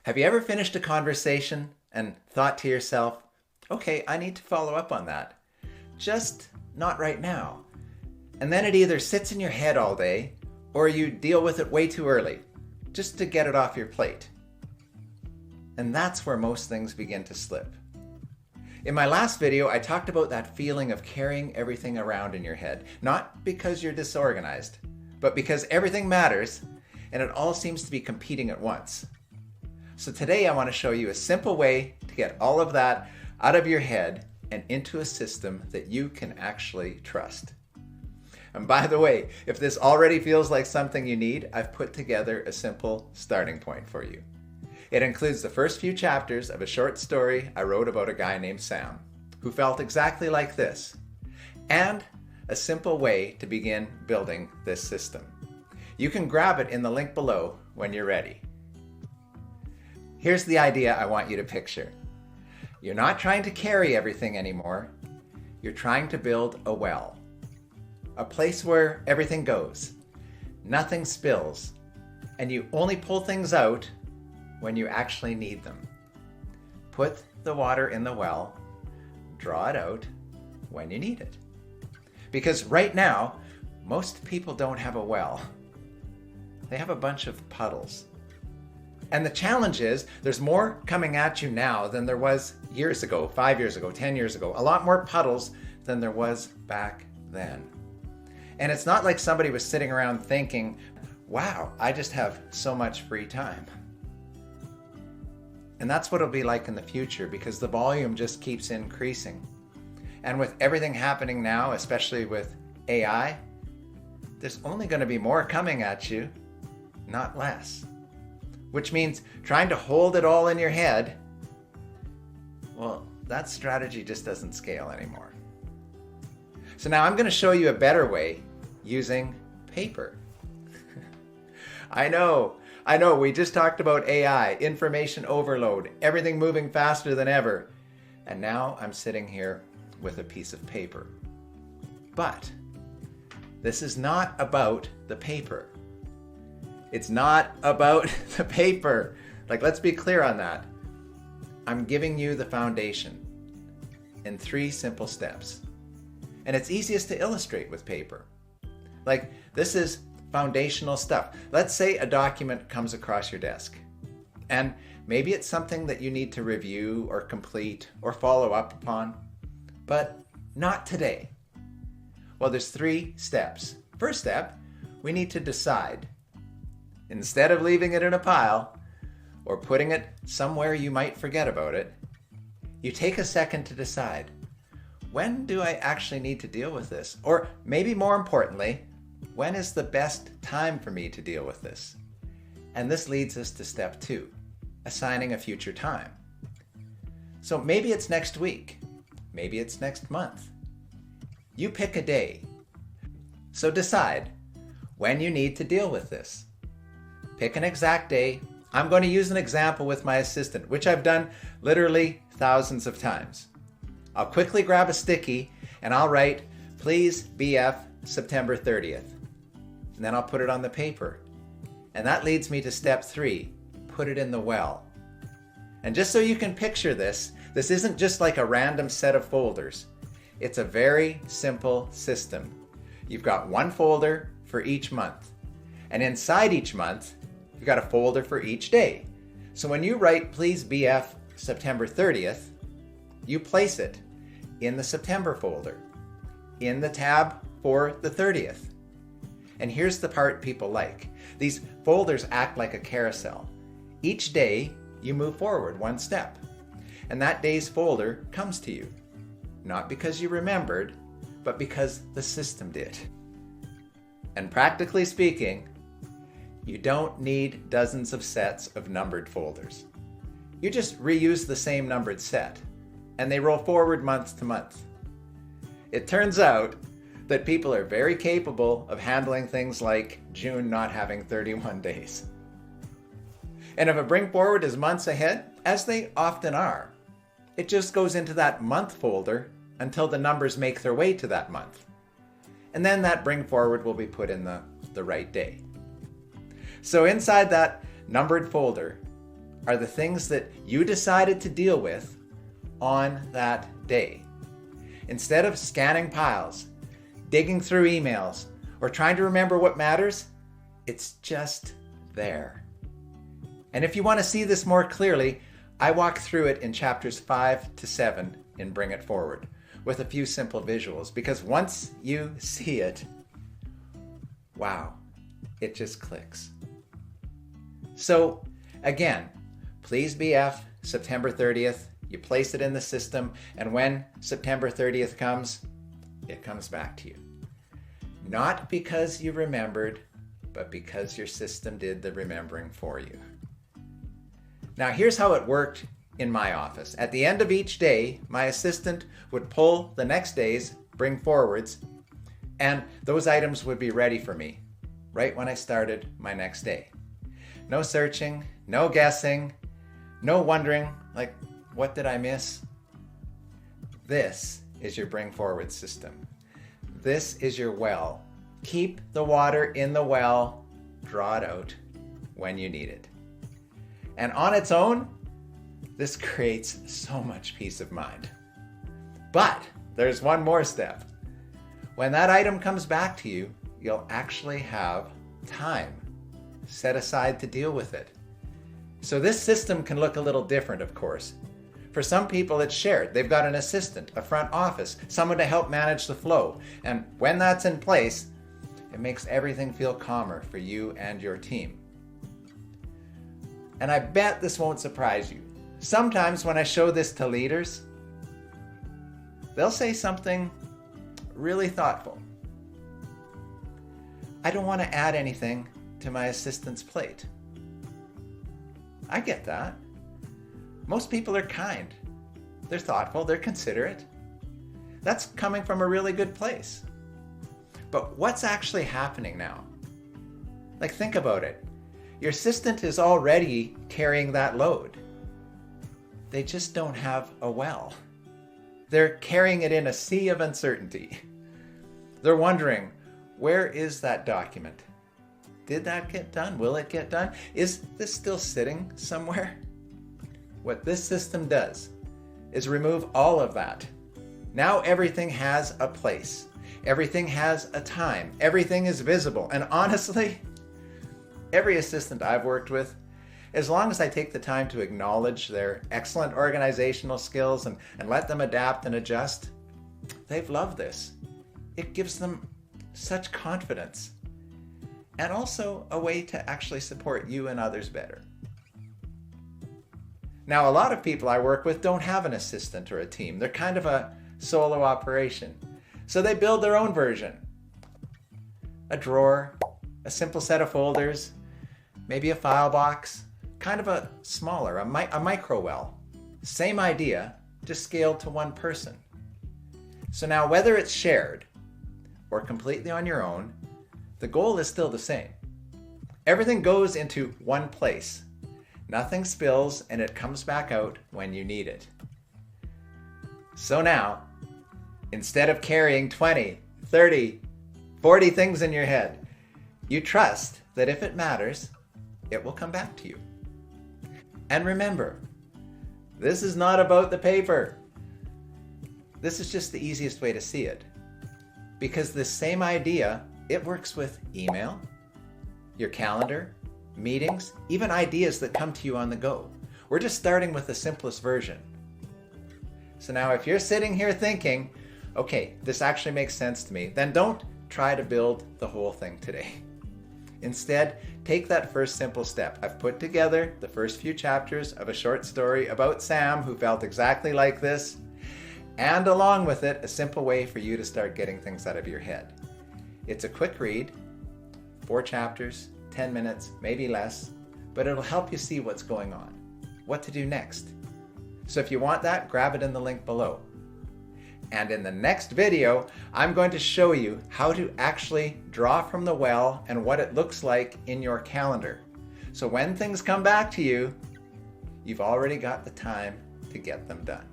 Have you ever finished a conversation and thought to yourself, okay, I need to follow up on that, just not right now? And then it either sits in your head all day or you deal with it way too early, just to get it off your plate. And that's where most things begin to slip. In my last video, I talked about that feeling of carrying everything around in your head, not because you're disorganized, but because everything matters and it all seems to be competing at once. So today I want to show you a simple way to get all of that out of your head and into a system that you can actually trust. And by the way, if this already feels like something you need, I've put together a simple starting point for you. It includes the first few chapters of a short story I wrote about a guy named Sam, who felt exactly like this, and a simple way to begin building this system. You can grab it in the link below when you're ready. Here's the idea I want you to picture. You're not trying to carry everything anymore. You're trying to build a well. A place where everything goes, nothing spills, and you only pull things out when you actually need them. Put the water in the well, draw it out when you need it. Because right now, most people don't have a well. They have a bunch of puddles. And the challenge is, there's more coming at you now than there was years ago, 5 years ago, 10 years ago. A lot more puddles than there was back then. And it's not like somebody was sitting around thinking, wow, I just have so much free time. And that's what it'll be like in the future, because the volume just keeps increasing. And with everything happening now, especially with AI, there's only going to be more coming at you, not less. Which means trying to hold it all in your head, well, that strategy just doesn't scale anymore. So now I'm going to show you a better way using paper. I know, we just talked about AI, information overload, everything moving faster than ever. And now I'm sitting here with a piece of paper. But this is not about the paper. It's not about the paper. Like, let's be clear on that. I'm giving you the foundation in 3 simple steps. And it's easiest to illustrate with paper. Like, this is foundational stuff. Let's say a document comes across your desk. And maybe it's something that you need to review or complete or follow up upon. But not today. Well, there's 3 steps. First step, we need to decide. Instead of leaving it in a pile or putting it somewhere you might forget about it, you take a second to decide, when do I actually need to deal with this? Or maybe more importantly, when is the best time for me to deal with this? And this leads us to step 2, assigning a future time. So maybe it's next week, maybe it's next month. You pick a day. So decide when you need to deal with this. Pick an exact day. I'm going to use an example with my assistant, which I've done literally thousands of times. I'll quickly grab a sticky and I'll write, please BF September 30th. And then I'll put it on the paper. And that leads me to step 3, put it in the well. And just so you can picture this isn't just like a random set of folders. It's a very simple system. You've got one folder for each month. And inside each month, you've got a folder for each day. So when you write, please BF September 30th, you place it in the September folder, in the tab for the 30th. And here's the part people like. These folders act like a carousel. Each day, you move forward 1 step. And that day's folder comes to you. Not because you remembered, but because the system did. And practically speaking, you don't need dozens of sets of numbered folders. You just reuse the same numbered set, and they roll forward month to month. It turns out that people are very capable of handling things like June not having 31 days. And if a bring forward is months ahead, as they often are, it just goes into that month folder until the numbers make their way to that month. And then that bring forward will be put in the right day. So inside that numbered folder, are the things that you decided to deal with on that day. Instead of scanning piles, digging through emails, or trying to remember what matters, it's just there. And if you want to see this more clearly, I walk through it in chapters 5 to 7 in Bring It Forward with a few simple visuals, because once you see it, wow, it just clicks. So again, please BF September 30th. You place it in the system, and when September 30th comes, it comes back to you. Not because you remembered, but because your system did the remembering for you. Now, here's how it worked in my office. At the end of each day, my assistant would pull the next day's bring forwards, and those items would be ready for me right when I started my next day. No searching, no guessing, no wondering, like, what did I miss? This is your bring forward system. This is your well. Keep the water in the well, draw it out when you need it. And on its own, this creates so much peace of mind. But there's one more step. When that item comes back to you, you'll actually have time set aside to deal with it. So this system can look a little different, of course. For some people, it's shared. They've got an assistant, a front office, someone to help manage the flow. And when that's in place, it makes everything feel calmer for you and your team. And I bet this won't surprise you. Sometimes when I show this to leaders, they'll say something really thoughtful. I don't want to add anything to my assistant's plate. I get that. Most people are kind. They're thoughtful, they're considerate. That's coming from a really good place. But what's actually happening now? Like, think about it. Your assistant is already carrying that load. They just don't have a well. They're carrying it in a sea of uncertainty. They're wondering, where is that document? Did that get done? Will it get done? Is this still sitting somewhere? What this system does is remove all of that. Now everything has a place. Everything has a time. Everything is visible. And honestly, every assistant I've worked with, as long as I take the time to acknowledge their excellent organizational skills and let them adapt and adjust, they've loved this. It gives them such confidence, and also a way to actually support you and others better. Now, a lot of people I work with don't have an assistant or a team. They're kind of a solo operation. So they build their own version. A drawer, a simple set of folders, maybe a file box, kind of a smaller, a micro well. Same idea, just scaled to one person. So now, whether it's shared or completely on your own, the goal is still the same. Everything goes into one place. Nothing spills, and it comes back out when you need it. So now, instead of carrying 20, 30, 40 things in your head, you trust that if it matters, it will come back to you. And remember, this is not about the paper. This is just the easiest way to see it. Because this same idea, it works with email, your calendar, meetings, even ideas that come to you on the go. We're just starting with the simplest version. So now if you're sitting here thinking, okay, this actually makes sense to me, then don't try to build the whole thing today. Instead, take that first simple step. I've put together the first few chapters of a short story about Sam, who felt exactly like this, and along with it, a simple way for you to start getting things out of your head. It's a quick read, 4 chapters, 10 minutes, maybe less, but it'll help you see what's going on, what to do next. So if you want that, grab it in the link below. And in the next video, I'm going to show you how to actually draw from the well and what it looks like in your calendar. So when things come back to you, you've already got the time to get them done.